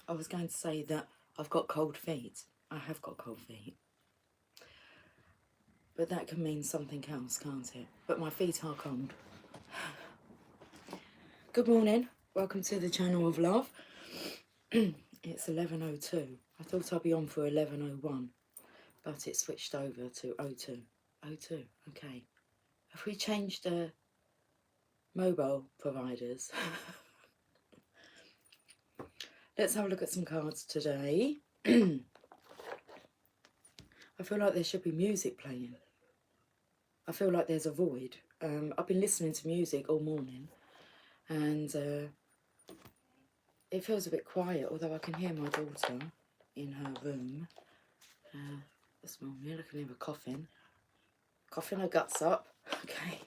I was going to say that I've got cold feet. I have got cold feet. But that can mean something else, can't it? But my feet are cold. Good morning. Welcome to the channel of love. It's 11:02. I thought I'd be on for 11:01, but it switched over to 02. 02, okay. Have we changed the mobile providers? Let's have a look at some cards today. I feel like there should be music playing. I feel like there's a void. I've been listening to music all morning and it feels a bit quiet, although I can hear my daughter in her room this morning. I can hear her coughing her guts up. Okay.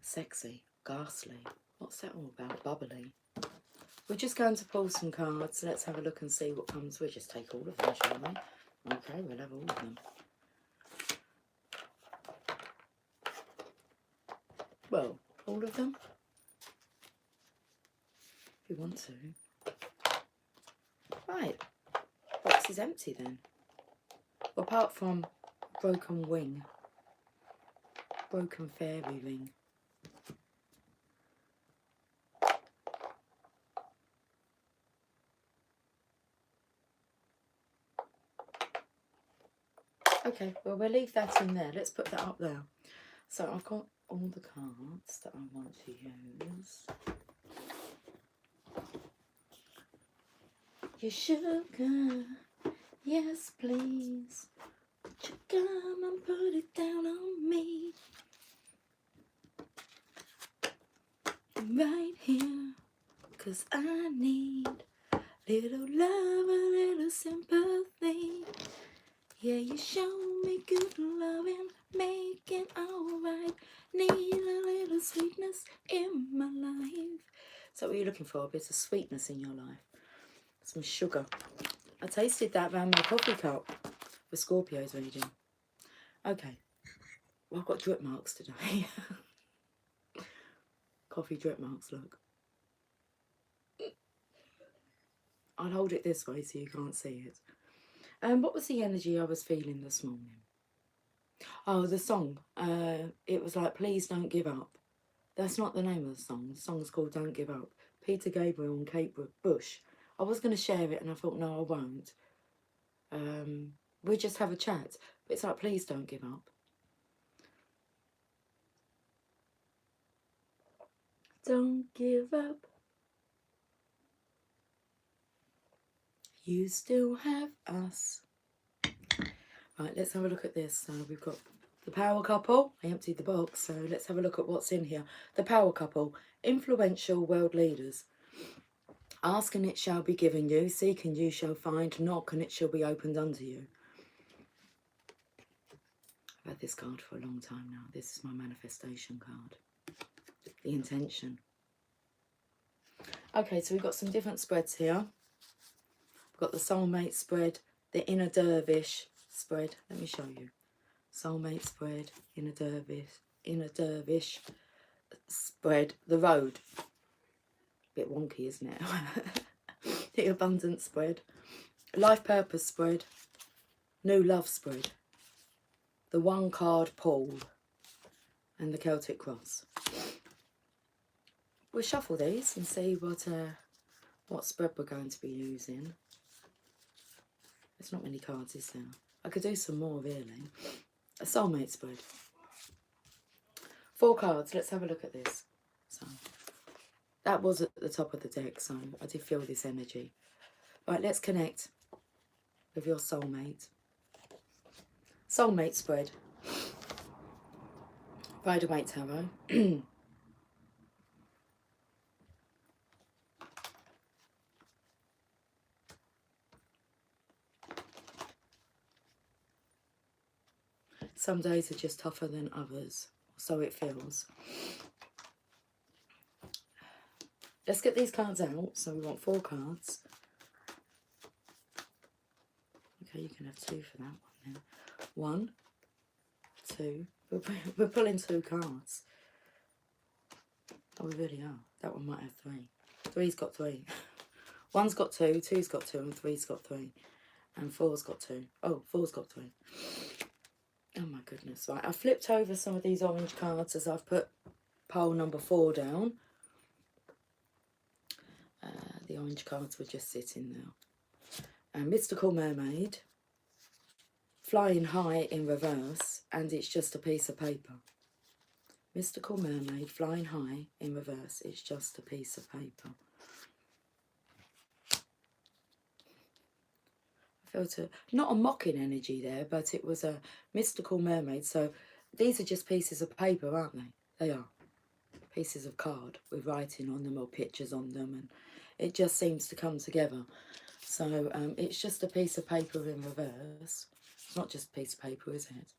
Sexy, ghastly. What's that all about? Bubbly. We're just going to pull some cards. Let's have a look and see what comes. We'll just take all of them, shall we? Okay, we'll have all of them. Well, all of them? If you want to. Right. Box is empty then. Apart from broken wing. Broken fairy ring. Okay, well, we'll leave that in there. Let's put that up there. So I've got all the cards that I want to use. Your sugar, yes please. Would you come and put it down on me? Right here, 'cause I need little love, a little sympathy. Yeah, you show me good loving, make it alright. Need a little sweetness in my life. So what are you looking for? A bit of sweetness in your life. Some sugar. I tasted that around my coffee cup with Scorpio's reading. Okay. Well, I've got drip marks today. Coffee drip marks, look. I'll hold it this way so you can't see it. What was the energy I was feeling this morning? Oh, the song. It was like, Please Don't Give Up. That's not the name of the song. The song's called Don't Give Up. Peter Gabriel and Kate Bush. I was going to share it and I thought, no, I won't. We'll just have a chat. But it's like, please don't give up. Don't give up. You still have us. Right, let's have a look at this. So we've got the power couple. I emptied the box, so let's have a look at what's in here. The power couple. Influential world leaders. Ask and it shall be given you. Seek and you shall find. Knock and it shall be opened unto you. I've had this card for a long time now. This is my manifestation card. The intention. Okay, so we've got some different spreads here. We've got the soulmate spread, the inner dervish spread. Let me show you. Soulmate spread, inner dervish spread, the road. Bit wonky, isn't it? The abundance spread, life purpose spread, new love spread, the one card pull, and the Celtic cross. We'll shuffle these and see what spread we're going to be using. There's not many cards, is there? I could do some more, really. A soulmate spread. 4 cards. Let's have a look at this. So that was at the top of the deck, so I did feel this energy. Right, let's connect with your soulmate. Soulmate spread. Rider-Waite Tarot. Some days are just tougher than others, so it feels. Let's get these cards out. So we want 4 cards. Okay, you can have 2 for that one then. 1, 2. We're pulling 2 cards. Oh, we really are. That one might have 3. Three's got 3. One's got 2, two's got 2, and three's got 3. And four's got 2. Oh, four's got 3. Oh my goodness. Right, I flipped over some of these orange cards as I've put pile number 4 down. The orange cards were just sitting there. And Mystical Mermaid, flying high in reverse, and it's just a piece of paper. Mystical Mermaid, flying high in reverse, it's just a piece of paper. I felt not a mocking energy there, but it was a Mystical Mermaid. So these are just pieces of paper, aren't they? They are. Pieces of card with writing on them or pictures on them, and it just seems to come together. So it's just a piece of paper in reverse. It's not just a piece of paper, is it?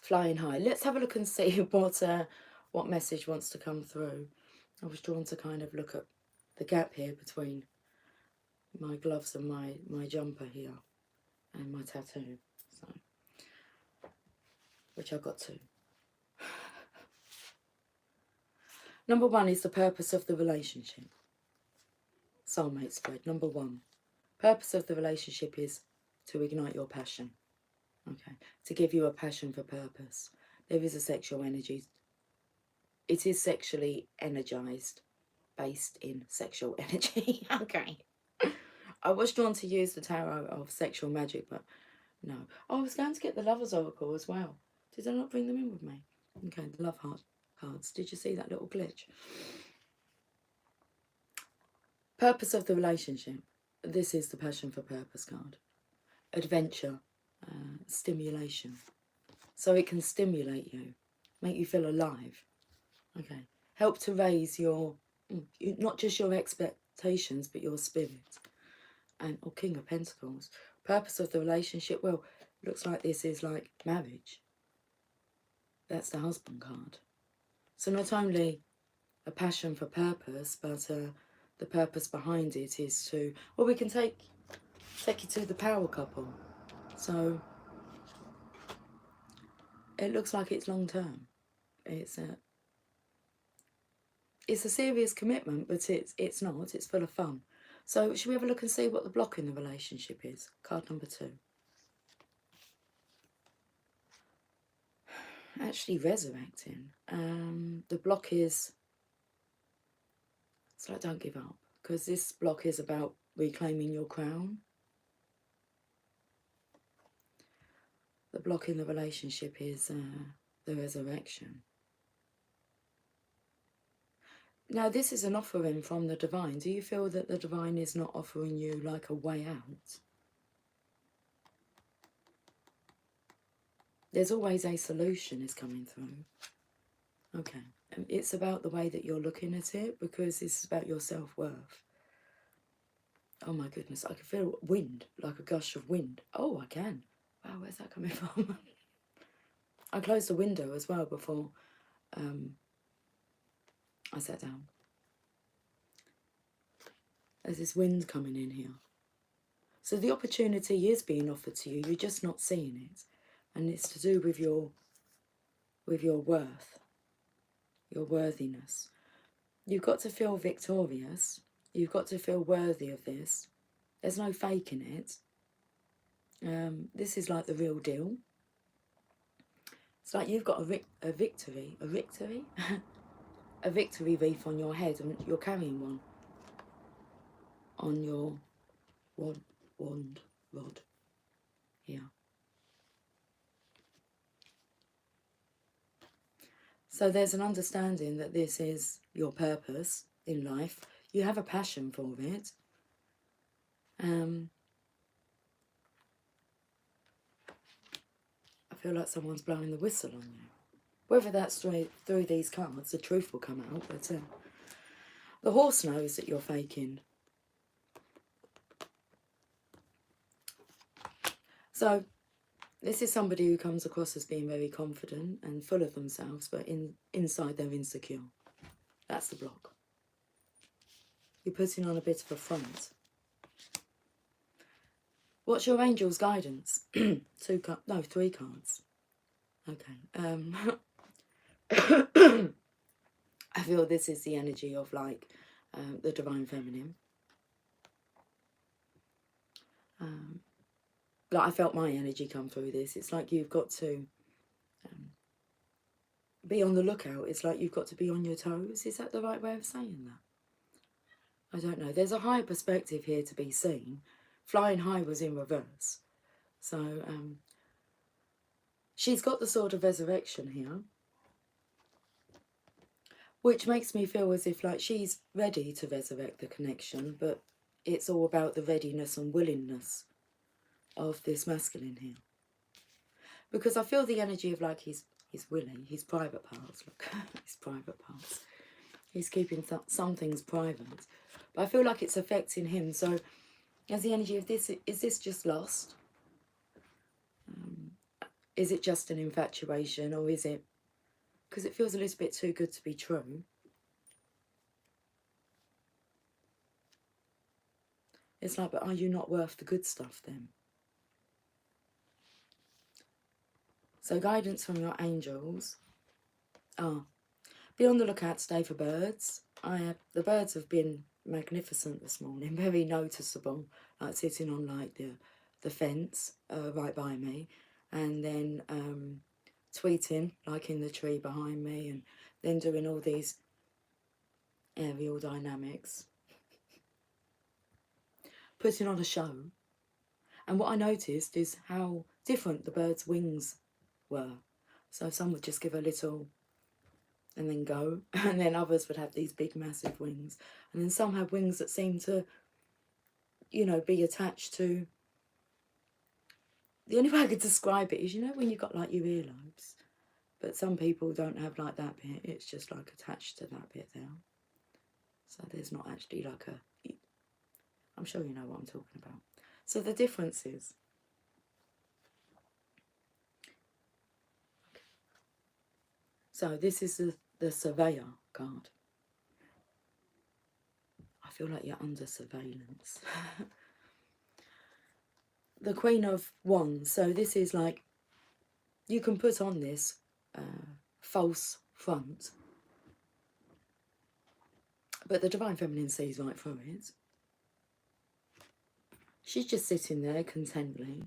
Flying high. Let's have a look and see what message wants to come through. I was drawn to kind of look at the gap here between my gloves and my jumper here and my tattoo, so which I've got 2. Number 1 is the purpose of the relationship. Soulmate spread. Number 1. Purpose of the relationship is to ignite your passion. Okay. To give you a passion for purpose. There is a sexual energy. It is sexually energized. Based in sexual energy. Okay. I was drawn to use the tarot of sexual magic, but no. Oh, I was going to get the Lover's Oracle as well. Did I not bring them in with me? Okay, the Love Heart cards. Did you see that little glitch? Purpose of the relationship. This is the passion for purpose card. Adventure. Stimulation. So it can stimulate you. Make you feel alive. Okay. Help to raise your, not just your expectations, but your spirit. And King of Pentacles. Purpose of the relationship. Well, looks like this is like marriage. That's the husband card. So not only a passion for purpose, but the purpose behind it is to, well, we can take you to the power couple. So it looks like it's long term. It's a serious commitment, but it's not. It's full of fun. So should we have a look and see what the block in the relationship is? Card number 2. Actually resurrecting. The block is, it's like don't give up, because this block is about reclaiming your crown. The block in the relationship is the resurrection. Now this is an offering from the divine. Do you feel that the divine is not offering you like a way out? There's always a solution is coming through. Okay. It's about the way that you're looking at it, because this is about your self-worth. Oh my goodness, I can feel wind, like a gush of wind. Oh, I can. Wow, where's that coming from? I closed the window as well before I sat down. There's this wind coming in here. So the opportunity is being offered to you, you're just not seeing it. And it's to do with your worth, your worthiness. You've got to feel victorious. You've got to feel worthy of this. There's no faking it. This is like the real deal. It's like you've got a victory wreath on your head, and you're carrying one on your wand rod here. So there's an understanding that this is your purpose in life. You have a passion for it. I feel like someone's blowing the whistle on you. Whether that's through these cards, the truth will come out. But the horse knows that you're faking. So this is somebody who comes across as being very confident and full of themselves, but inside they're insecure. That's the block. You're putting on a bit of a front. What's your angel's guidance? 3 cards. Okay. I feel this is the energy of like the Divine Feminine. Like I felt my energy come through this. It's like you've got to be on the lookout. It's like you've got to be on your toes. Is that the right way of saying that? I don't know. There's a higher perspective here to be seen. Flying high was in reverse. So she's got the sword of resurrection here, which makes me feel as if like she's ready to resurrect the connection, but it's all about the readiness and willingness of this masculine here. Because I feel the energy of like he's willing, his private parts, look, his private parts. He's keeping some things private. But I feel like it's affecting him. So as the energy of this, is this just lost? Is it just an infatuation, or is it, because it feels a little bit too good to be true. It's like, but are you not worth the good stuff then? So guidance from your angels. Be on the lookout today for birds. The birds have been magnificent this morning, very noticeable, like sitting on like the fence right by me, and then tweeting like in the tree behind me, and then doing all these aerial dynamics, putting on a show. And what I noticed is how different the birds' wings were. So some would just give a little and then go, and then others would have these big massive wings, and then some had wings that seemed to, you know, be attached to, the only way I could describe it is, you know, when you've got like your earlobes, but some people don't have like that bit, it's just like attached to that bit there. So there's not actually like a, I'm sure you know what I'm talking about. So the difference is, so this is the surveyor card. I feel like you're under surveillance. The Queen of Wands. So this is like, you can put on this false front, but the Divine Feminine sees right through it. She's just sitting there contently.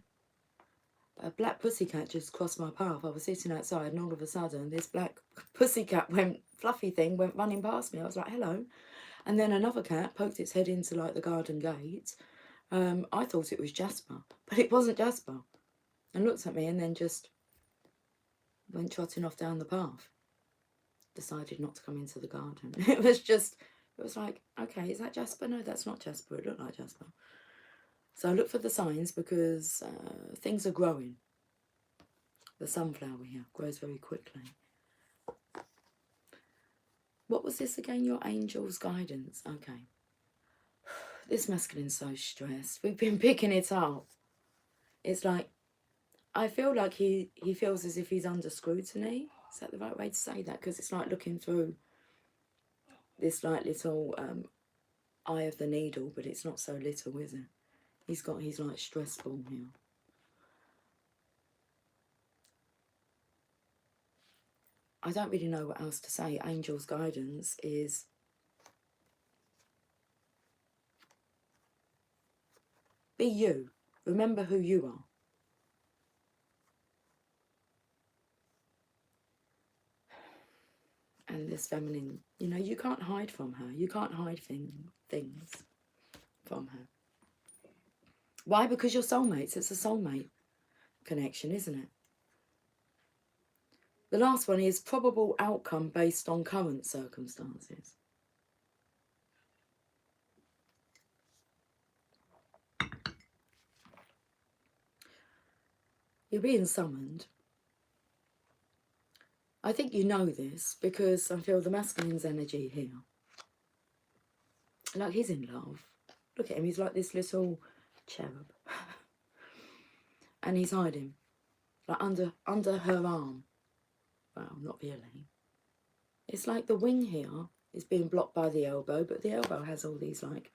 A black pussycat just crossed my path. I was sitting outside, and all of a sudden this black pussycat fluffy thing went running past me. I was like, hello. And then another cat poked its head into like the garden gate. I thought it was Jasper, but it wasn't Jasper. And looked at me and then just went trotting off down the path. Decided not to come into the garden. It was like, okay, is that Jasper? No, that's not Jasper. It looked like Jasper. So I look for the signs, because things are growing. The sunflower here grows very quickly. What was this again? Your angel's guidance. Okay. This masculine's so stressed. We've been picking it up. It's like, I feel like he feels as if he's under scrutiny. Is that the right way to say that? Because it's like looking through this like little eye of the needle, but it's not so little, is it? He's got his like stress ball here. I don't really know what else to say. Angel's guidance is, be you. Remember who you are. And this feminine, you know, you can't hide from her. You can't hide things from her. Why? Because you're soulmates. It's a soulmate connection, isn't it? The last one is probable outcome based on current circumstances. You're being summoned. I think you know this because I feel the masculine's energy here. Like he's in love. Look at him, he's like this little cherub. And he's hiding, like under her arm. Well, not really. It's like the wing here is being blocked by the elbow, but the elbow has all these like,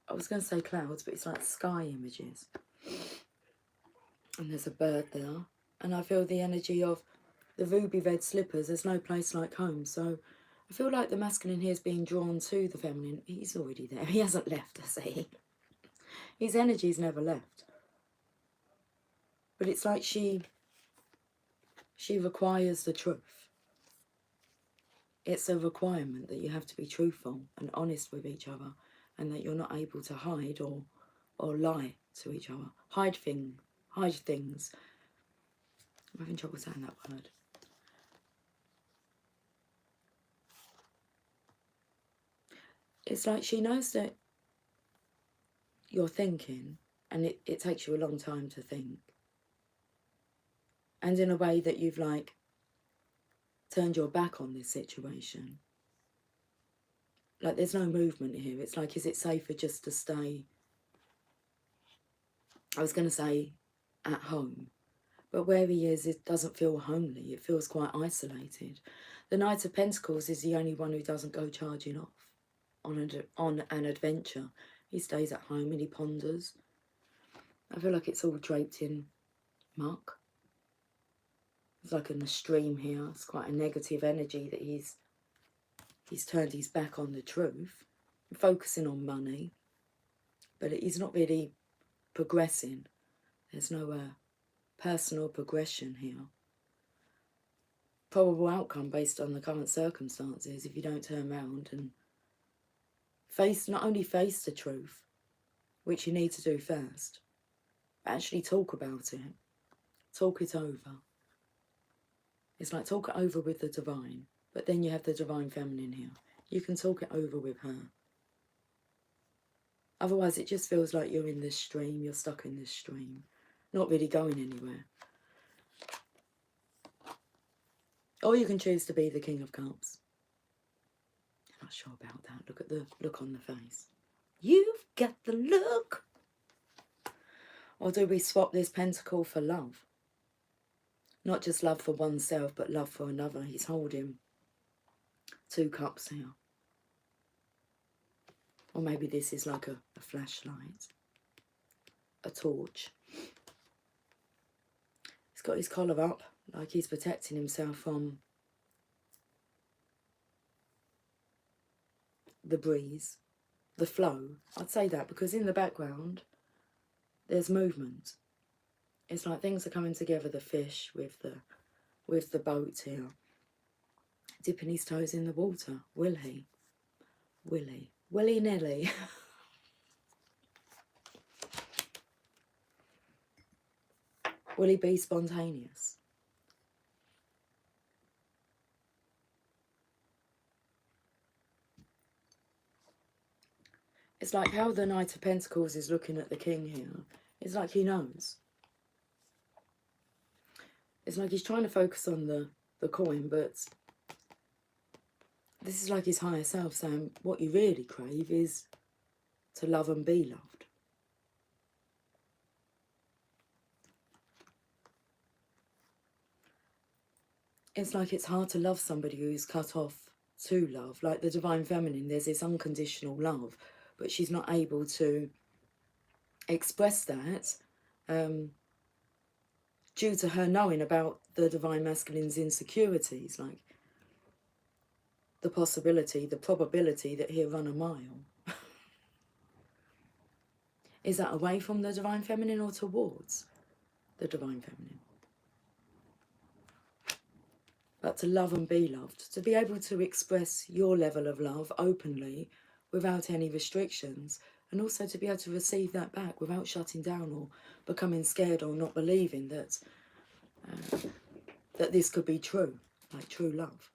I was going to say clouds, but it's like sky images. And there's a bird there. And I feel the energy of the ruby red slippers, there's no place like home. So I feel like the masculine here is being drawn to the feminine. He's already there. He hasn't left, has he? His energy's never left. But it's like she requires the truth. It's a requirement that you have to be truthful and honest with each other, and that you're not able to hide or lie to each other. Hide things. I'm having trouble saying that word. It's like she knows that you're thinking, and it takes you a long time to think. And in a way that you've like turned your back on this situation. Like there's no movement here. It's like, is it safer just to stay, I was going to say at home, but where he is, it doesn't feel homely. It feels quite isolated. The Knight of Pentacles is the only one who doesn't go charging off on an adventure. He stays at home and he ponders. I feel like it's all draped in muck. It's like in the stream here. It's quite a negative energy that he's turned his back on the truth, focusing on money, but he's not really progressing. There's no personal progression here. Probable outcome based on the current circumstances, if you don't turn around and not only face the truth, which you need to do first, but actually talk about it. Talk it over. It's like talk it over with the divine, but then you have the divine feminine here. You can talk it over with her. Otherwise it just feels like you're in this stream, you're stuck in this stream, not really going anywhere. Or you can choose to be the King of Cups. I'm not sure about that. Look at the look on the face. You've got the look. Or do we swap this pentacle for love? Not just love for oneself, but love for another. He's holding 2 cups here. Or maybe this is like a flashlight, a torch. He's got his collar up, like he's protecting himself from the breeze, the flow. I'd say that because in the background, there's movement. It's like things are coming together, the fish with the boat here. Dipping his toes in the water. Will he? Will he? Willy-nilly. Will he be spontaneous? It's like how the Knight of Pentacles is looking at the King here. It's like he knows. It's like he's trying to focus on the coin, but this is like his higher self saying what you really crave is to love and be loved. It's like it's hard to love somebody who's cut off to love. Like the Divine Feminine, there's this unconditional love, but she's not able to express that due to her knowing about the Divine Masculine's insecurities, like the possibility, the probability that he'll run a mile. Is that away from the Divine Feminine or towards the Divine Feminine? But to love and be loved, to be able to express your level of love openly without any restrictions, and also to be able to receive that back without shutting down or becoming scared or not believing that that this could be true, like true love.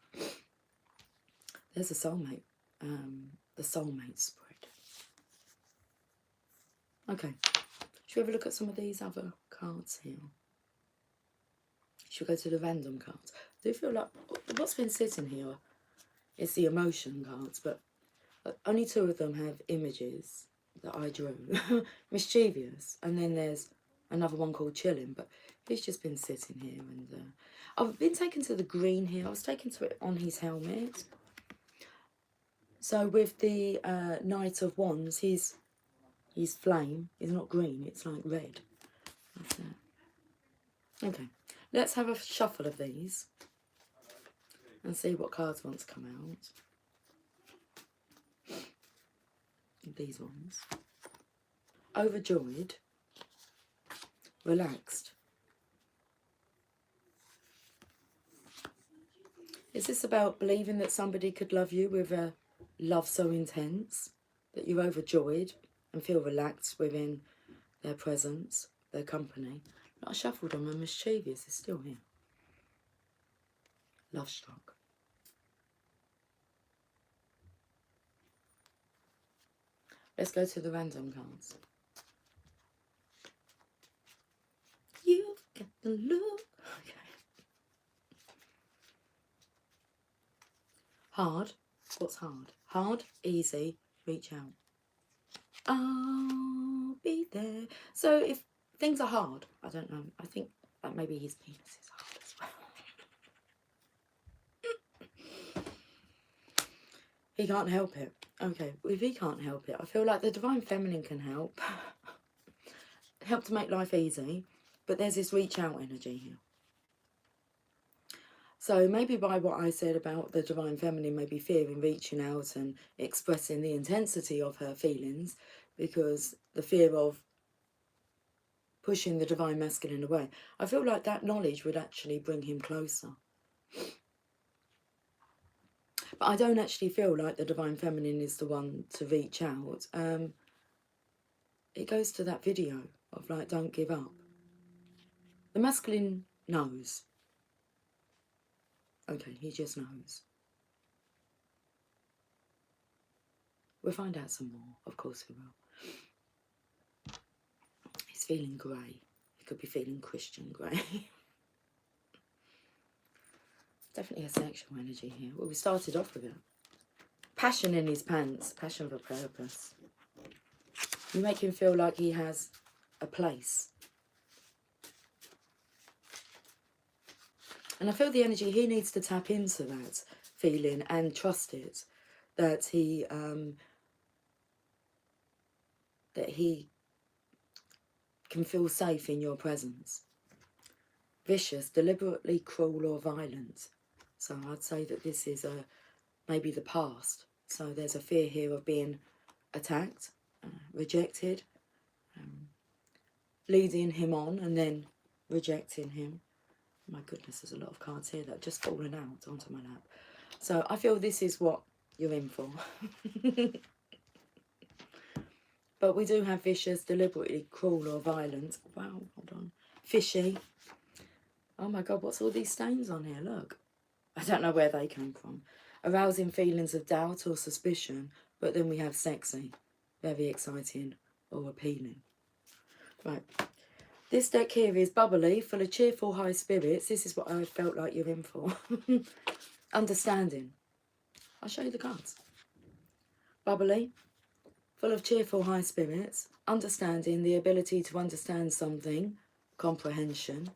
There's a soulmate, the soulmate spread. Okay, should we have a look at some of these other cards here? Should we go to the random cards? I do feel like what's been sitting here is the emotion cards, but only 2 of them have images that I drew. Mischievous, and then there's another one called Chilling, but he's just been sitting here. And I've been taken to the green here. I was taken to it on his helmet. So with the Knight of Wands, he's flame. It's not green, it's like red. That's it. Okay, Let's have a shuffle of these and see what cards want to come out. These ones. Overjoyed. Relaxed. Is this about believing that somebody could love you with a love so intense that you're overjoyed and feel relaxed within their presence, their company? Not shuffled on and mischievous, it's still here. Love struck. Let's go to the random cards. You've got the look. Okay. Hard. What's hard? Hard, easy, reach out. I'll be there. So if things are hard, I don't know. I think that maybe his penis is hard as well. He can't help it. Okay, if he can't help it, I feel like the Divine Feminine can help. Help to make life easy. But there's this reach out energy here. So maybe by what I said about the Divine Feminine, maybe fearing reaching out and expressing the intensity of her feelings, because the fear of pushing the Divine Masculine away. I feel like that knowledge would actually bring him closer. But I don't actually feel like the Divine Feminine is the one to reach out. It goes to that video of like, don't give up. The masculine knows. Okay, he just knows. We'll find out some more. Of course we will. He's feeling grey. He could be feeling Christian grey. Definitely a sexual energy here. Well, we started off with it. Passion in his pants. Passion for purpose. You make him feel like he has a place. And I feel the energy, he needs to tap into that feeling and trust it. That he can feel safe in your presence. Vicious, deliberately cruel or violent. So I'd say that this is maybe the past. So there's a fear here of being attacked, rejected, leading him on and then rejecting him. My goodness, there's a lot of cards here that have just fallen out onto my lap. So I feel this is what you're in for. But we do have vicious, deliberately cruel or violent. Wow, hold on. Fishy. Oh my God, what's all these stains on here? Look. I don't know where they came from. Arousing feelings of doubt or suspicion. But then we have sexy. Very exciting or appealing. Right. This deck here is bubbly, full of cheerful high spirits. This is what I felt like you're in for. Understanding. I'll show you the cards. Bubbly, full of cheerful high spirits. Understanding, the ability to understand something. Comprehension.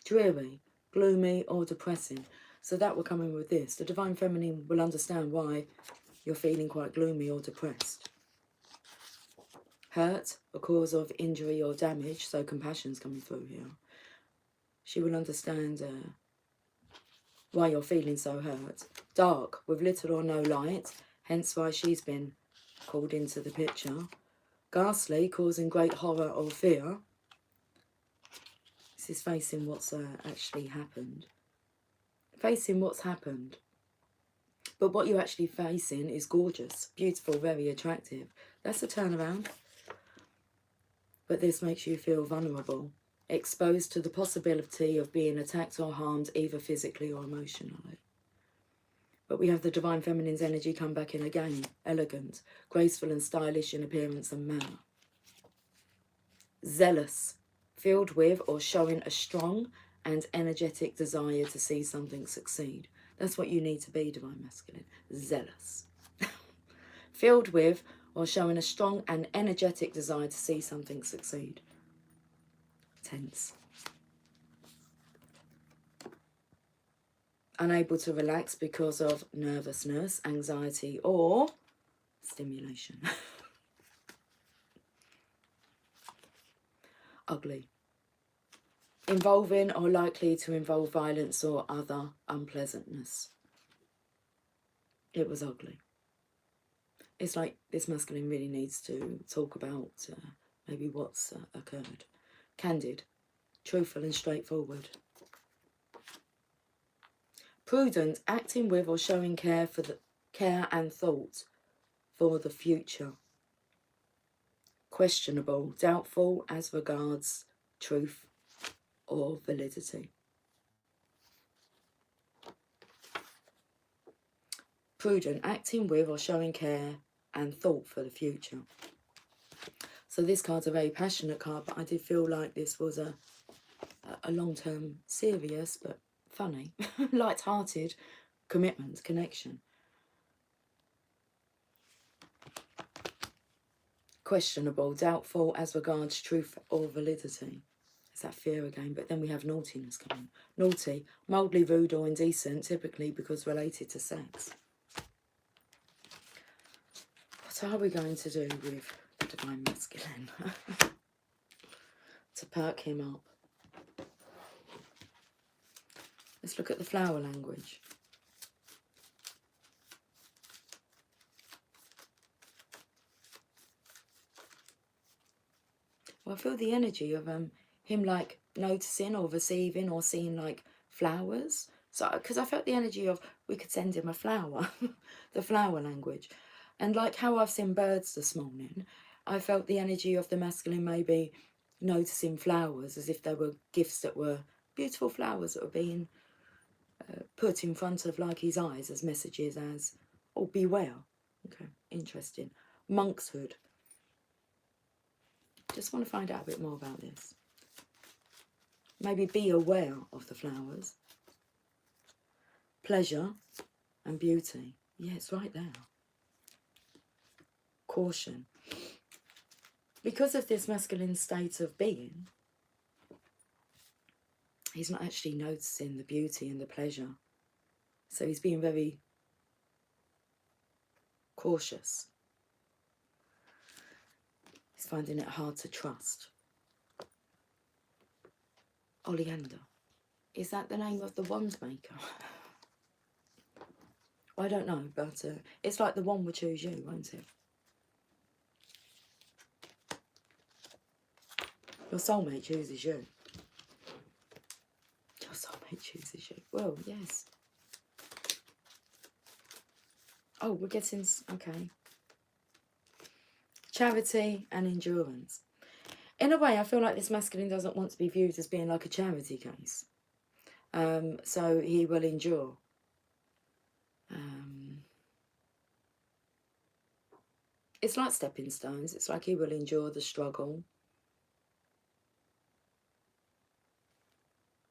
Dreary, gloomy or depressing. So that will come in with this. The Divine Feminine will understand why you're feeling quite gloomy or depressed. Hurt, a cause of injury or damage, so compassion's coming through here. She will understand why you're feeling so hurt. Dark, with little or no light, hence why she's been called into the picture. Ghastly, causing great horror or fear. This is facing what's actually happened. Facing what's happened. But what you're actually facing is gorgeous, beautiful, very attractive. That's a turnaround. But this makes you feel vulnerable, exposed to the possibility of being attacked or harmed either physically or emotionally. But we have the Divine Feminine's energy come back in again, elegant, graceful and stylish in appearance and manner. Zealous, filled with or showing a strong and energetic desire to see something succeed. That's what you need to be, Divine Masculine, zealous. Filled with or showing a strong and energetic desire to see something succeed. Tense. Unable to relax because of nervousness, anxiety, or stimulation. Ugly. involving or likely to involve violence or other unpleasantness. It was ugly. It's like this masculine really needs to talk about maybe what's occurred. Candid, truthful and straightforward. Prudent, acting with or showing care and thought for the future. Questionable, doubtful as regards truth or validity. Prudent, acting with or showing care and thought for the future. So this card's a very passionate card, but I did feel like this was a long-term, serious but funny, light-hearted commitment, connection. Questionable, doubtful as regards truth or validity. It's that fear again, but then we have naughtiness coming. Naughty, mildly rude or indecent, typically because related to sex. What are we going to do with the Divine Masculine to perk him up? Let's look at the flower language. Well, I feel the energy of him like noticing or receiving or seeing like flowers. So, because I felt the energy of we could send him a flower, the flower language. And like how I've seen birds this morning, I felt the energy of the masculine maybe noticing flowers as if they were gifts that were beautiful flowers that were being put in front of like his eyes as messages as, oh, beware. Okay, interesting. Monkshood. Just want to find out a bit more about this. Maybe be aware of the flowers. Pleasure and beauty. Yeah, it's right there. Caution. Because of this masculine state of being, he's not actually noticing the beauty and the pleasure. So he's being very cautious. He's finding it hard to trust. Oleander. Is that the name of the wand maker? I don't know, but it's like the wand will choose you, won't it? Your soulmate chooses you. Your soulmate chooses you. Well, yes. Oh, we're getting... Okay. Charity and endurance. In a way, I feel like this masculine doesn't want to be viewed as being like a charity case. So he will endure. It's like stepping stones. It's like he will endure the struggle.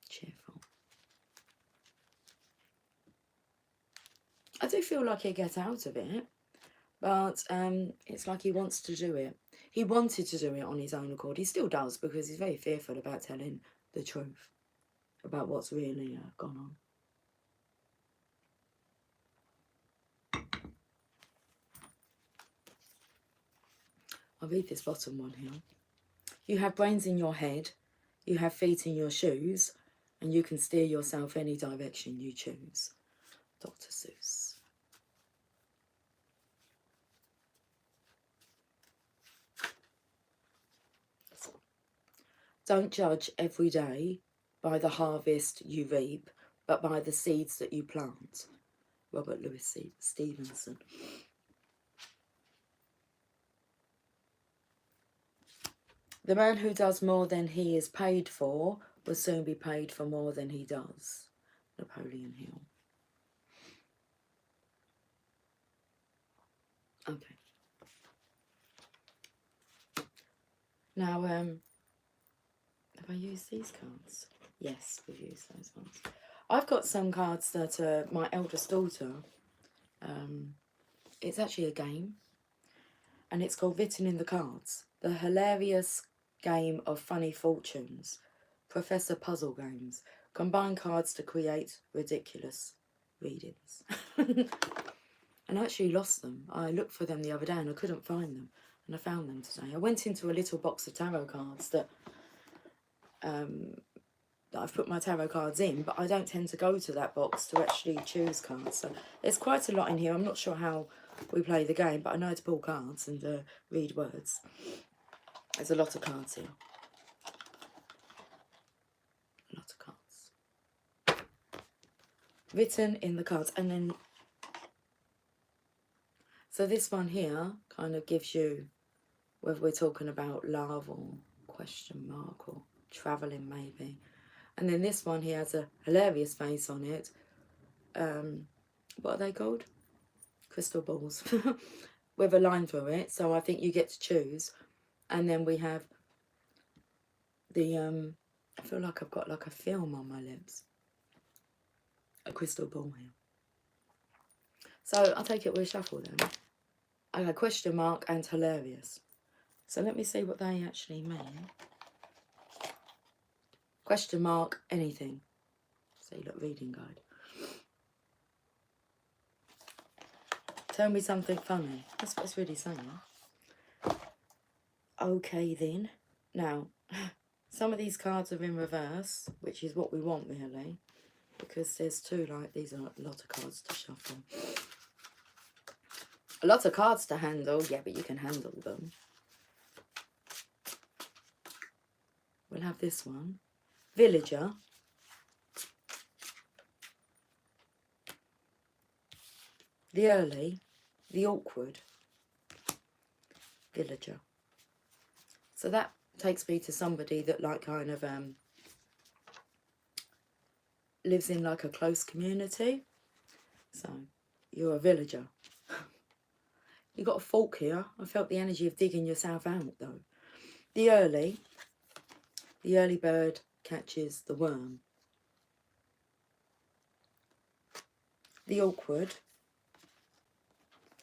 Cheerful. I do feel like he'll get out of it, but it's like he wants to do it. He wanted to do it on his own accord. He still does, because he's very fearful about telling the truth about what's really gone on. I'll read this bottom one here. You have brains in your head, you have feet in your shoes, and you can steer yourself any direction you choose. Dr. Seuss. Don't judge every day by the harvest you reap, but by the seeds that you plant. Robert Louis Stevenson. The man who does more than he is paid for will soon be paid for more than he does. Napoleon Hill. Okay. Now, have I used these cards? Yes, we've used those ones. I've got some cards that my eldest daughter, it's actually a game, and it's called Written in the Cards, the hilarious game of funny fortunes, Professor Puzzle Games, combine cards to create ridiculous readings. And I actually lost them. I looked for them the other day and I couldn't find them, and I found them today. I went into a little box of tarot cards that that I've put my tarot cards in, but I don't tend to go to that box to actually choose cards. So there's quite a lot in here. I'm not sure how we play the game, but I know to pull cards and read words. There's a lot of cards here. A lot of cards. Written in the cards. And then, so this one here kind of gives you whether we're talking about love or question mark or travelling maybe. And then this one here has a hilarious face on it. What are they called? Crystal balls. With a line through it. So I think you get to choose. And then we have the, I feel like I've got like a film on my lips. A crystal ball here. So I'll take it we'll shuffle them. Okay, question mark and hilarious. So let me see what they actually mean. Question mark, anything. See, look, reading guide. Tell me something funny. That's what it's really saying. Okay then. Now, some of these cards are in reverse, which is what we want really. Because there's two, like, these are a lot of cards to shuffle. A lot of cards to handle, yeah, but you can handle them. We'll have this one. Villager. The early. The awkward. Villager. So that takes me to somebody that, like, kind of lives in, like, a close community. So, you're a villager. You got a fork here. I felt the energy of digging yourself out, though. The early bird catches the worm. The awkward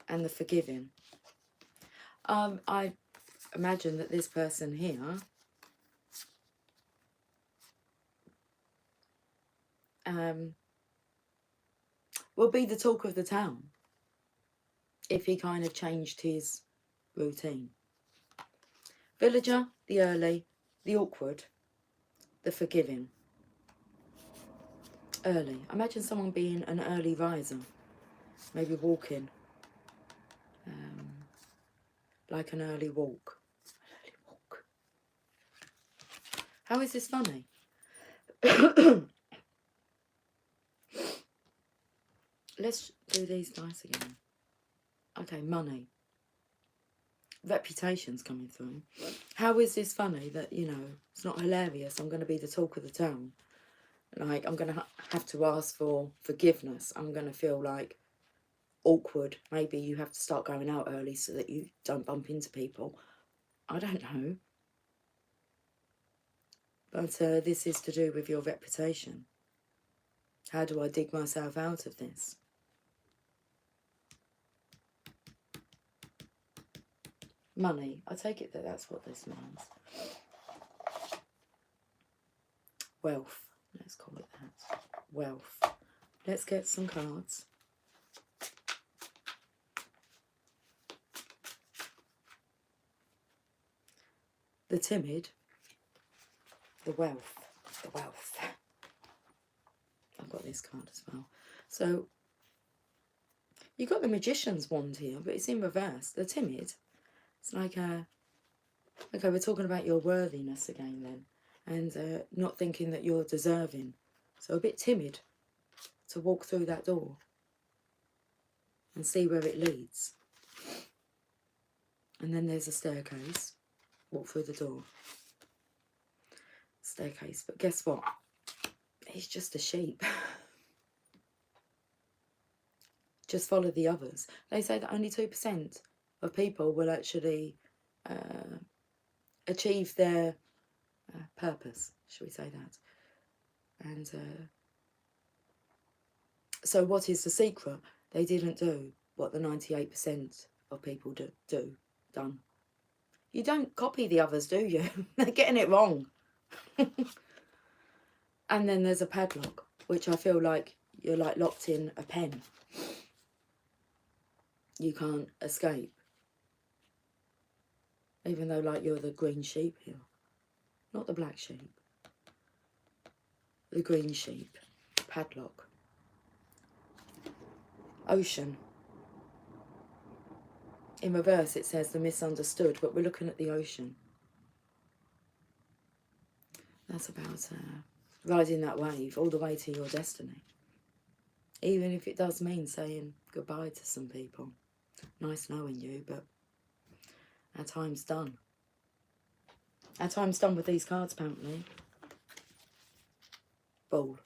and the forgiving. I imagine that this person here will be the talk of the town if he kind of changed his routine. Villager, the early, the awkward, the forgiving. Early. Imagine someone being an early riser, maybe walking, like an early walk. Early walk. How is this funny? Let's do these dice again. Okay, money. Reputation's coming through. How is this funny that, you know, it's not hilarious? I'm going to be the talk of the town. Like, I'm going to have to ask for forgiveness. I'm going to feel like awkward. Maybe you have to start going out early so that you don't bump into people. I don't know. But this is to do with your reputation. How do I dig myself out of this? Money. I take it that that's what this means. Wealth. Let's call it that. Wealth. Let's get some cards. The timid. The wealth. The wealth. I've got this card as well. So, you've got the magician's wand here, but it's in reverse. The timid. It's like okay, we're talking about your worthiness again then. And not thinking that you're deserving. So a bit timid to walk through that door and see where it leads. And then there's a staircase. Walk through the door. Staircase. But guess what? He's just a sheep. Just follow the others. They say that only 2% of people will actually achieve their purpose, shall we say that. And so what is the secret? They didn't do what the 98% of people done. You don't copy the others, do you? They're getting it wrong. And then there's a padlock, which I feel like you're like locked in a pen. You can't escape. Even though like you're the green sheep here. Not the black sheep. The green sheep. Padlock. Ocean. In reverse it says the misunderstood, but we're looking at the ocean. That's about riding that wave all the way to your destiny. Even if it does mean saying goodbye to some people. Nice knowing you, but our time's done. Our time's done with these cards, apparently. Ball.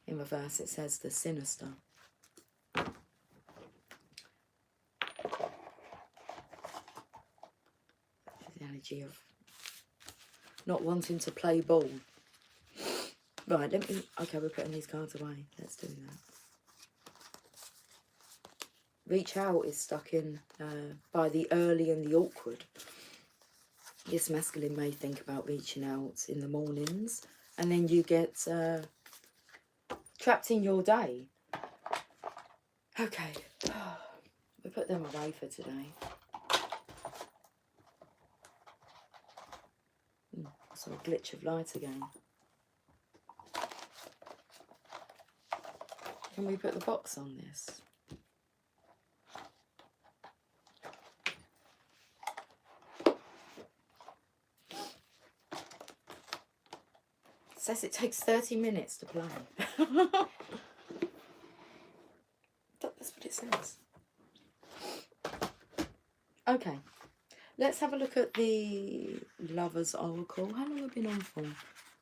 In reverse it says the sinister. The energy of not wanting to play ball. Right, okay, we're putting these cards away. Let's do that. Reach out is stuck in by the early and the awkward. This masculine may think about reaching out in the mornings, and then you get trapped in your day. Okay, we put them away for today. So a glitch of light again. Can we put the box on this? It says it takes 30 minutes to play. That's what it says. Okay, let's have a look at the Lovers Oracle. How long have we been on for?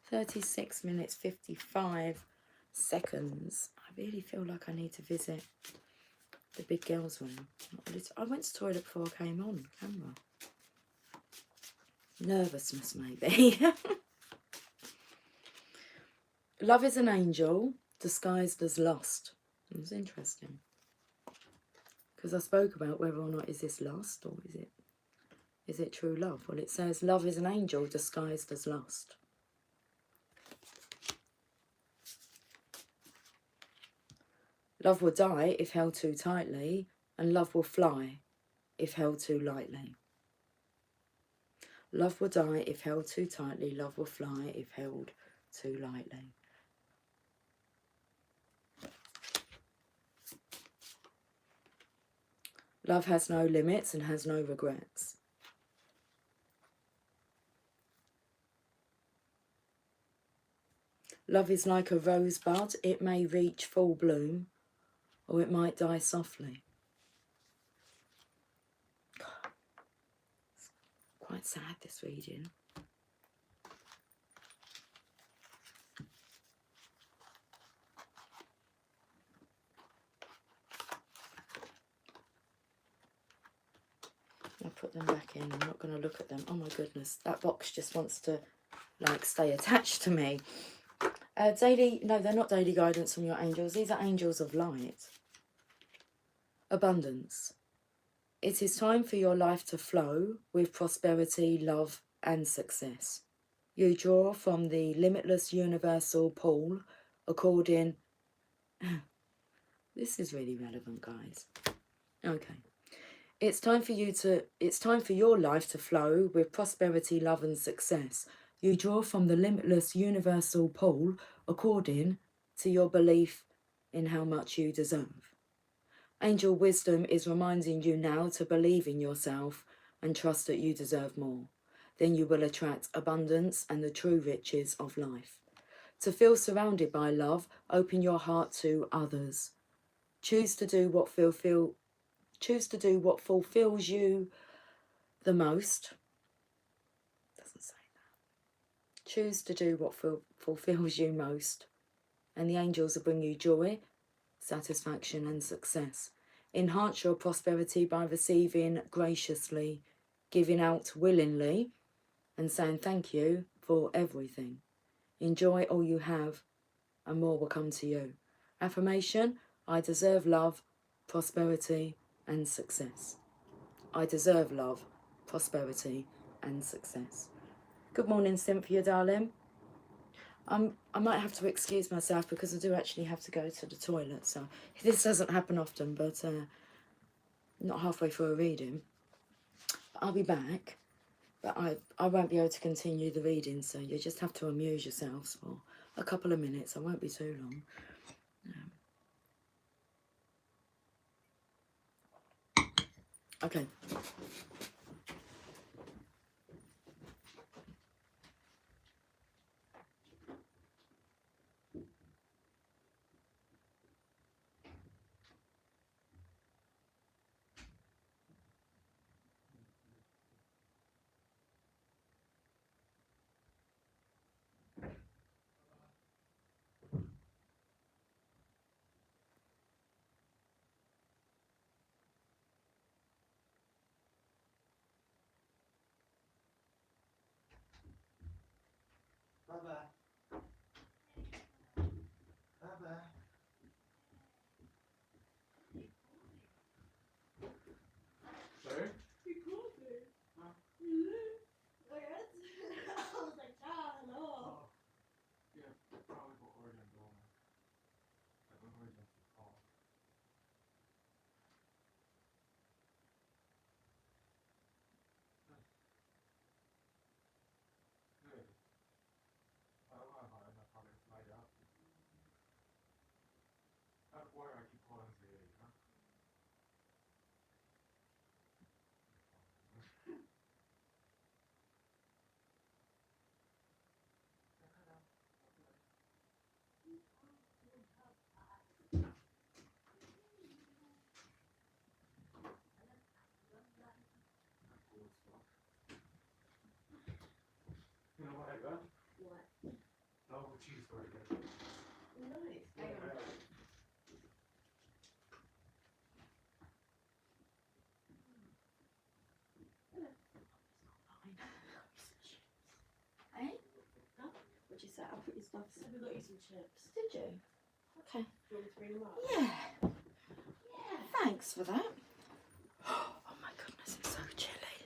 36 minutes, 55 seconds. I really feel like I need to visit the big girls room. I went to the toilet before I came on camera. Nervousness, maybe. Love is an angel disguised as lust. It was interesting. Because I spoke about whether or not is this lust or is it true love? Well, it says love is an angel disguised as lust. Love will die if held too tightly, and love will fly if held too lightly. Love will die if held too tightly, love will fly if held too lightly. Love has no limits and has no regrets. Love is like a rosebud. It may reach full bloom, or it might die softly. It's quite sad, this reading. I'll put them back in. I'm not going to look at them. Oh my goodness, that box just wants to like stay attached to me. No, they're not daily guidance from your angels. These are angels of light. Abundance. It is time for your life to flow with prosperity, love and success. You draw from the limitless universal pool according... This is really relevant, guys. Okay. It's time for your life to flow with prosperity, love and success. You draw from the limitless universal pool according to your belief in how much you deserve. Angel wisdom is reminding you now to believe in yourself and trust that you deserve more. Then you will attract abundance and the true riches of life. To feel surrounded by love, open your heart to others. Choose to do what fulfills you the most. Doesn't say that. Choose to do what fulfills you most. And the angels will bring you joy, satisfaction and success. Enhance your prosperity by receiving graciously, giving out willingly, and saying thank you for everything. Enjoy all you have, and more will come to you. Affirmation: I deserve love, prosperity, and success. I deserve love, prosperity, and success. Good morning, Cynthia, darling. I might have to excuse myself because I do actually have to go to the toilet. So this doesn't happen often, but not halfway through a reading. But I'll be back. But I won't be able to continue the reading, so you just have to amuse yourselves for a couple of minutes. I won't be too long. Okay. Baba. Baba. Sorry? Recording. Huh? I was like, ah, hello. Oh. Yeah, probably for origin door. Like when origin to call. Good. I don't know how I probably slide out. That's why I keep calling to you, huh? Cool stuff. You know what I got? What? Double cheeseburger. Nice. Hang on. Hey? Huh? What'd you say? I'll put your stuff. So we got you some chips. Did you? Okay. Do you want me to bring them up? Yeah. Thanks for that. Oh my goodness, it's so chilly.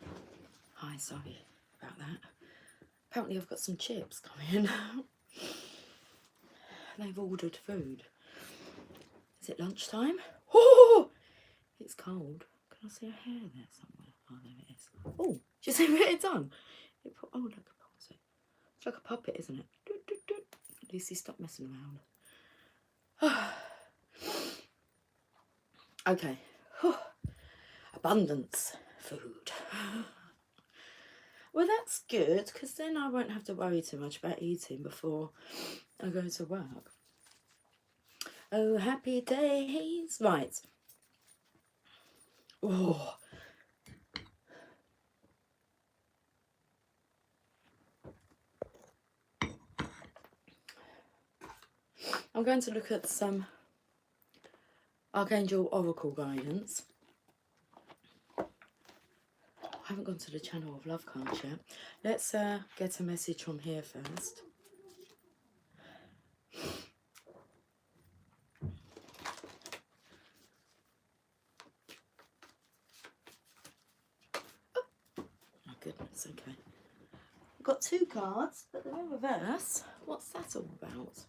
Hi, sorry about that. Apparently I've got some chips coming. They've ordered food. Is it lunchtime? Oh, it's cold. Can I see a hair there somewhere? Oh, there it is. Oh, do you see what it's done? Oh, look, it's like a puppet, isn't it? Doot, doot, doot. Lucy, stop messing around. Okay. Abundance food. Well, that's good, because then I won't have to worry too much about eating before I go to work. Oh, happy days. Right. Oh. I'm going to look at some Archangel Oracle guidance. I haven't gone to the Channel of Love cards yet. Let's get a message from here first. Oh, my goodness, okay. I've got two cards, but they're in reverse. What's that all about?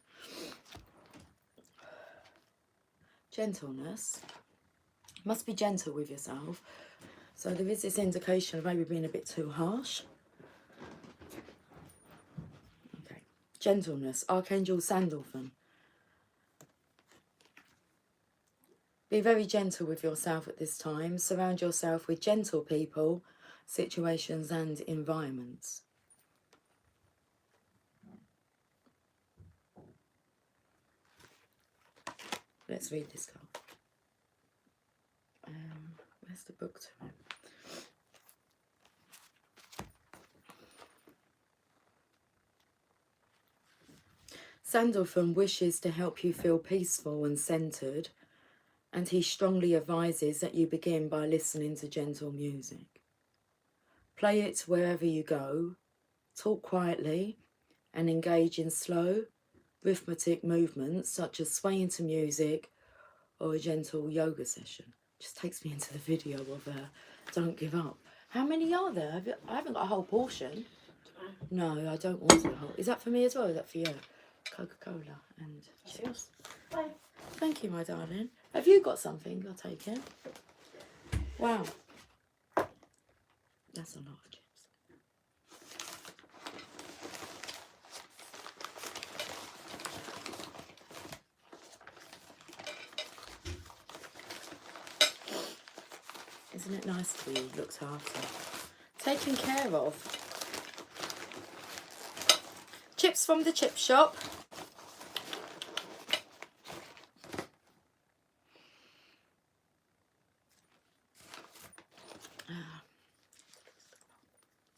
Gentleness. Must be gentle with yourself. So there is this indication of maybe being a bit too harsh. Okay. Gentleness. Archangel Sandalphon. Be very gentle with yourself at this time. Surround yourself with gentle people, situations and environments. Let's read this card. Where's the book to it? Sandalphon wishes to help you feel peaceful and centered, and he strongly advises that you begin by listening to gentle music. Play it wherever you go, talk quietly, and engage in slow, rhythmic movements such as swaying to music or a gentle yoga session. Just takes me into the video of Don't Give Up. How many are there? I haven't got a whole portion. No, I don't want the whole. Is that for me as well? Is that for you? Coca-Cola and chips. Bye. Thank you, my darling. Have you got something? I'll take it. Wow. That's a lot of chips. Isn't it nice to be looked after? Taken care of. Chips from the chip shop.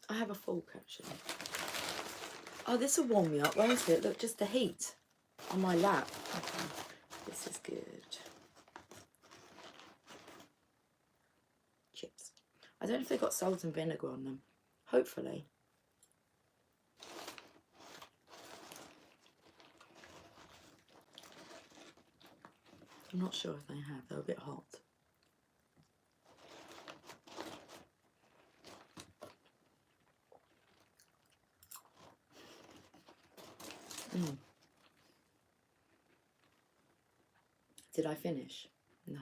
I have a fork actually. Oh, this will warm me up, won't it? Look, just the heat on my lap. Okay. This is good. Chips. I don't know if they've got salt and vinegar on them. Hopefully. I'm not sure if they have. They're a bit hot. Did I finish? No.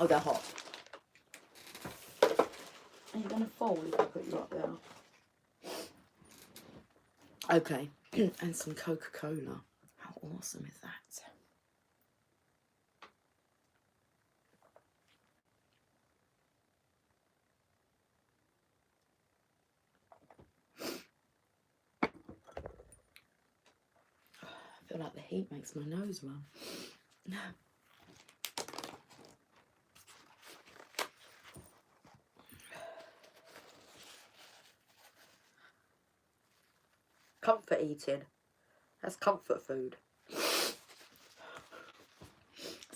Oh, they're hot. Are you going to fall if I put you up there? Okay. And some Coca-Cola. How awesome is that? I feel like the heat makes my nose run. Comfort eating. That's comfort food. Let's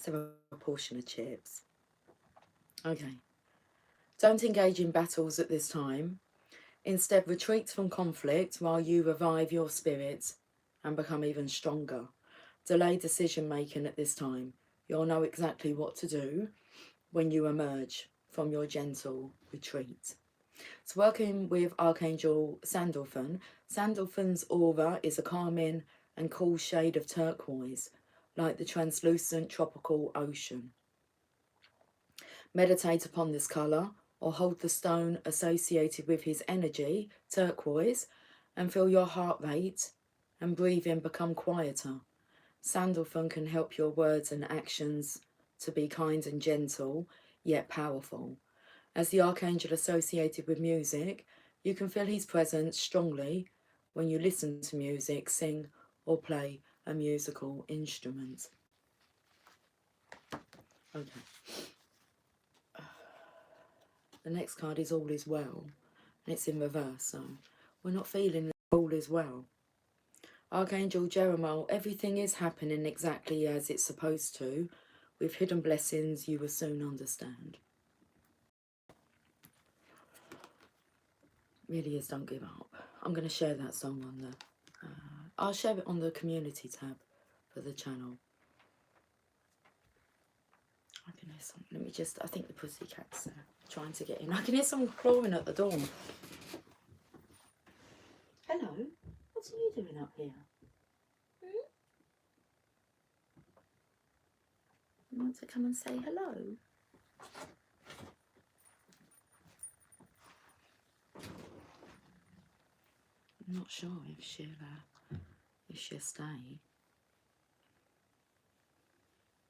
have a portion of chips. Okay. Don't engage in battles at this time. Instead, retreat from conflict while you revive your spirit and become even stronger. Delay decision making at this time. You'll know exactly what to do when you emerge from your gentle retreat. It's working with Archangel Sandalphon. Sandalphon's aura is a calming and cool shade of turquoise, like the translucent tropical ocean. Meditate upon this colour or hold the stone associated with his energy, turquoise, and feel your heart rate and breathing become quieter. Sandalphon can help your words and actions to be kind and gentle, yet powerful. As the archangel associated with music, you can feel his presence strongly when you listen to music, sing, or play a musical instrument. Okay. The next card is All Is Well, and it's in reverse, so we're not feeling all is well. Archangel Jeremiah, everything is happening exactly as it's supposed to. With hidden blessings, you will soon understand. Really is, don't give up. I'm going to share that song on the... I'll share it on the community tab for the channel. I can hear some... Let me just... I think the pussycat's trying to get in. I can hear someone clawing at the door. Hello? What are you doing up here? You want to come and say hello? I'm not sure if she'll stay.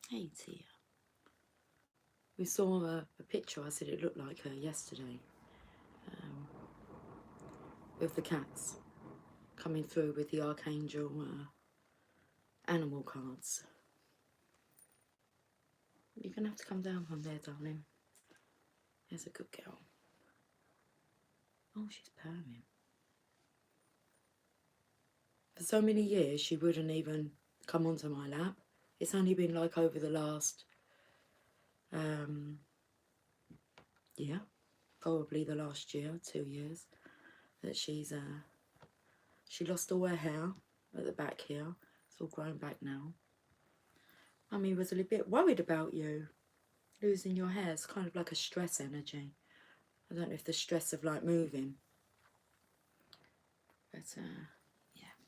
Hey, Tia. We saw a picture. I said it looked like her yesterday, with the cats coming through with the Archangel animal cards. You're gonna have to come down from there, darling. There's a good girl. Oh, she's purring. For so many years, she wouldn't even come onto my lap. It's only been like over the last, yeah, probably the last year, 2 years, that she lost all her hair at the back here. It's all grown back now. Mummy was a little bit worried about you losing your hair. It's kind of like a stress energy. I don't know if the stress of like moving. But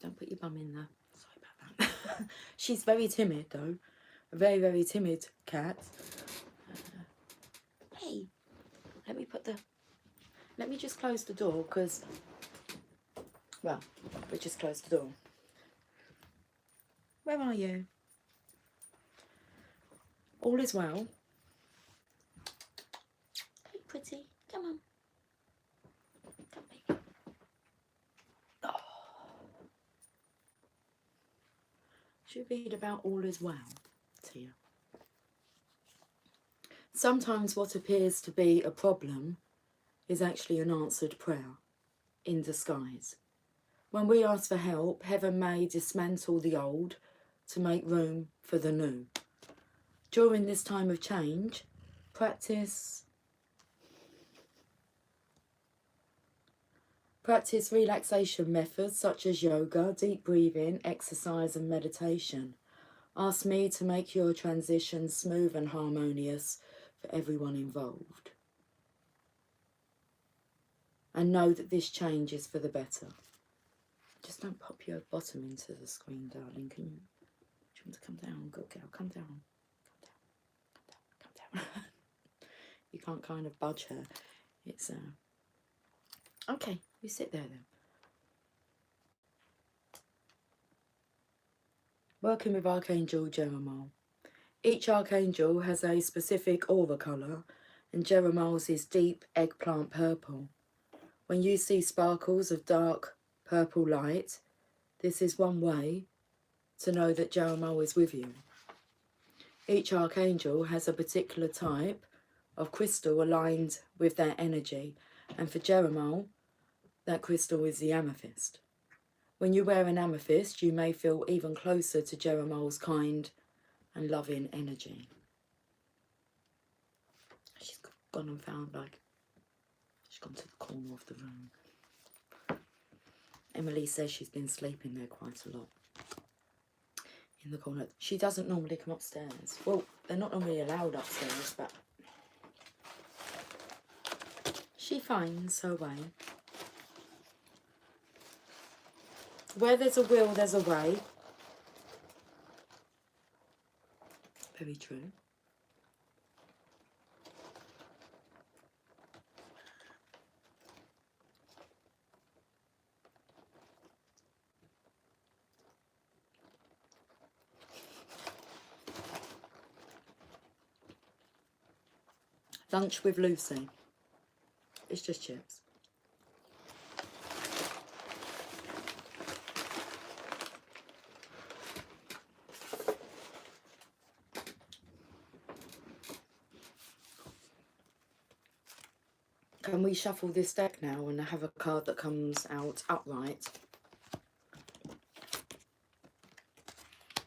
Don't put your bum in there. Sorry about that. She's very timid though. A very, very timid cat. Hey, let me just close the door because, well, we just closed the door. Where are you? All is well. Hey, pretty. Come on. Come, baby. Oh. Should read about all is well to you. Sometimes what appears to be a problem is actually an answered prayer in disguise. When we ask for help, heaven may dismantle the old to make room for the new. During this time of change, practice relaxation methods such as yoga, deep breathing, exercise and meditation. Ask me to make your transition smooth and harmonious for everyone involved. And know that this change is for the better. Just don't pop your bottom into the screen, darling. Can you? Do you want to come down? Good girl, come down. Come down. You can't kind of budge her. It's okay, you sit there then. Working with Archangel Jeremiah. Each Archangel has a specific aura colour, and Jeremiah's is deep eggplant purple. When you see sparkles of dark purple light, this is one way to know that Jeremiah is with you. Each Archangel has a particular type of crystal aligned with their energy, and for Jeremiah, that crystal is the amethyst. When you wear an amethyst, you may feel even closer to Jeremiah's kind and loving energy. She's gone and found, she's gone to the corner of the room. Emily says she's been sleeping there quite a lot. In the corner. She doesn't normally come upstairs. Well, they're not normally allowed upstairs, but she finds her way. Where there's a will, there's a way. Very true. Lunch with Lucy. It's just chips. Can we shuffle this deck now and have a card that comes out upright?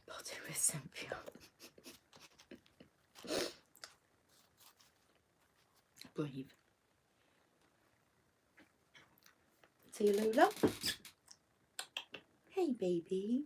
Body with Cynthia. Breathe. See you, Lula. Hey, baby.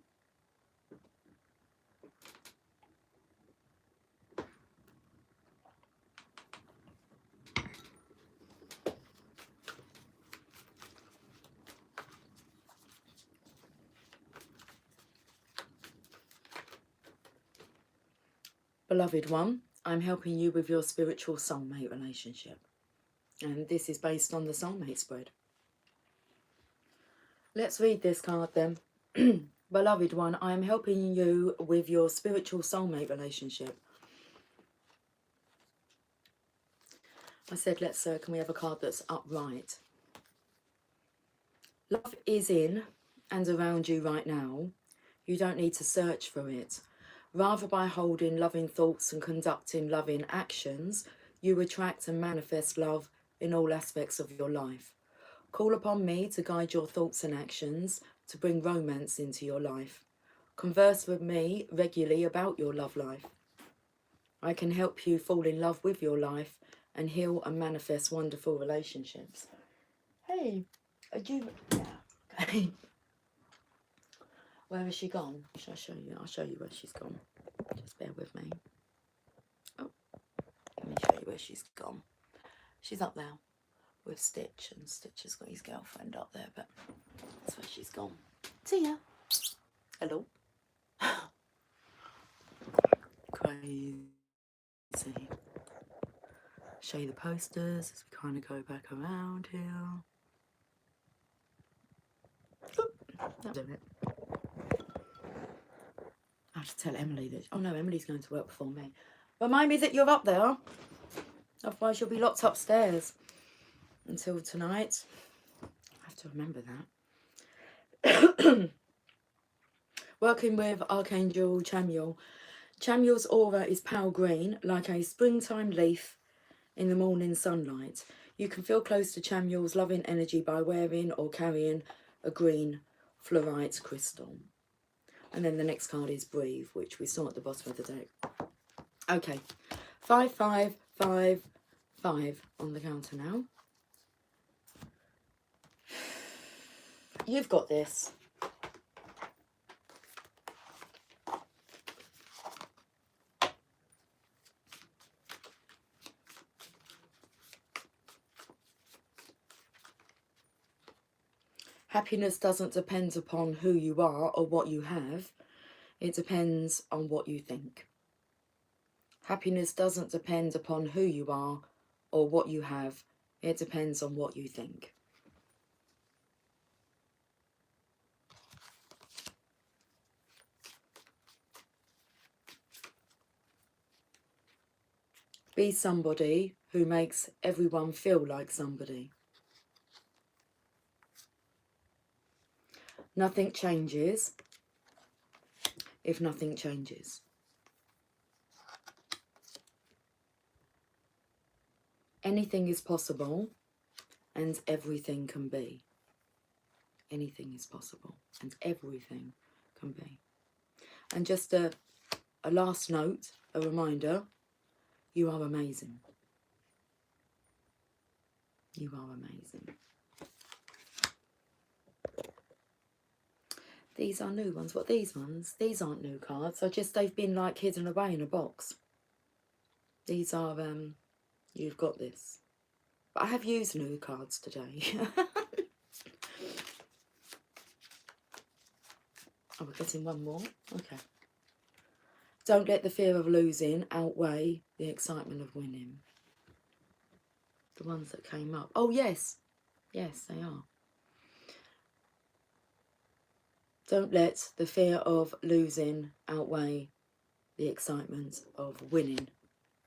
Beloved one, I'm helping you with your spiritual soulmate relationship. And this is based on the soulmate spread. Let's read this card then. Beloved one, I am helping you with your spiritual soulmate relationship. I said, can we have a card that's upright? Love is in and around you right now. You don't need to search for it. Rather, by holding loving thoughts and conducting loving actions, you attract and manifest love in all aspects of your life. Call upon me to guide your thoughts and actions to bring romance into your life. Converse with me regularly about your love life. I can help you fall in love with your life and heal and manifest wonderful relationships. Hey, okay. Where has she gone? Shall I show you? I'll show you where she's gone. Just bear with me. Oh, let me show you where she's gone. She's up there with Stitch, and Stitch has got his girlfriend up there, but that's where she's gone. See ya. Hello. Crazy. Show you the posters as we kind of go back around here. That'll do it. I have to tell Emily that. Oh no, Emily's going to work before me. Remind me that you're up there. Otherwise, you'll be locked upstairs until tonight. I have to remember that. Working with Archangel Chamuel. Chamuel's aura is pale green, like a springtime leaf in the morning sunlight. You can feel close to Chamuel's loving energy by wearing or carrying a green fluorite crystal. And then the next card is Breathe, which we saw at the bottom of the deck. Okay, 5, 5, 5, 5 on the counter now. You've got this. Happiness doesn't depend upon who you are or what you have. It depends on what you think. Happiness doesn't depend upon who you are or what you have. It depends on what you think. Be somebody who makes everyone feel like somebody. Nothing changes if nothing changes. Anything is possible and everything can be. Anything is possible and everything can be. And just a last note, a reminder, you are amazing. You are amazing. These are new ones. What, these ones? These aren't new cards. They've been like hidden away in a box. These are, you've got this. But I have used new cards today. Oh, we're getting one more. Okay. Don't let the fear of losing outweigh the excitement of winning. The ones that came up. Oh, yes. Yes, they are. Don't let the fear of losing outweigh the excitement of winning.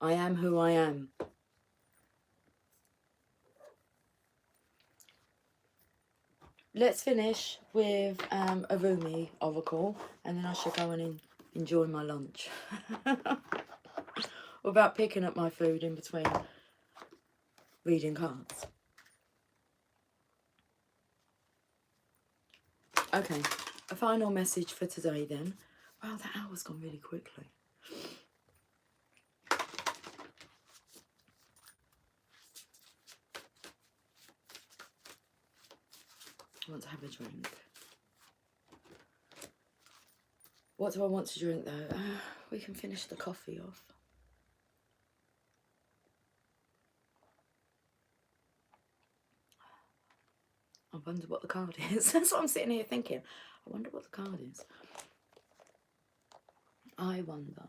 I am who I am. Let's finish with a Rumi oracle, and then I shall go and enjoy my lunch. Without picking up my food in between reading cards. Okay, a final message for today then. Wow, that hour's gone really quickly. I want to have a drink. What do I want to drink though? We can finish the coffee off. I wonder what the card is. That's what I'm sitting here thinking. I wonder what the card is. I wonder.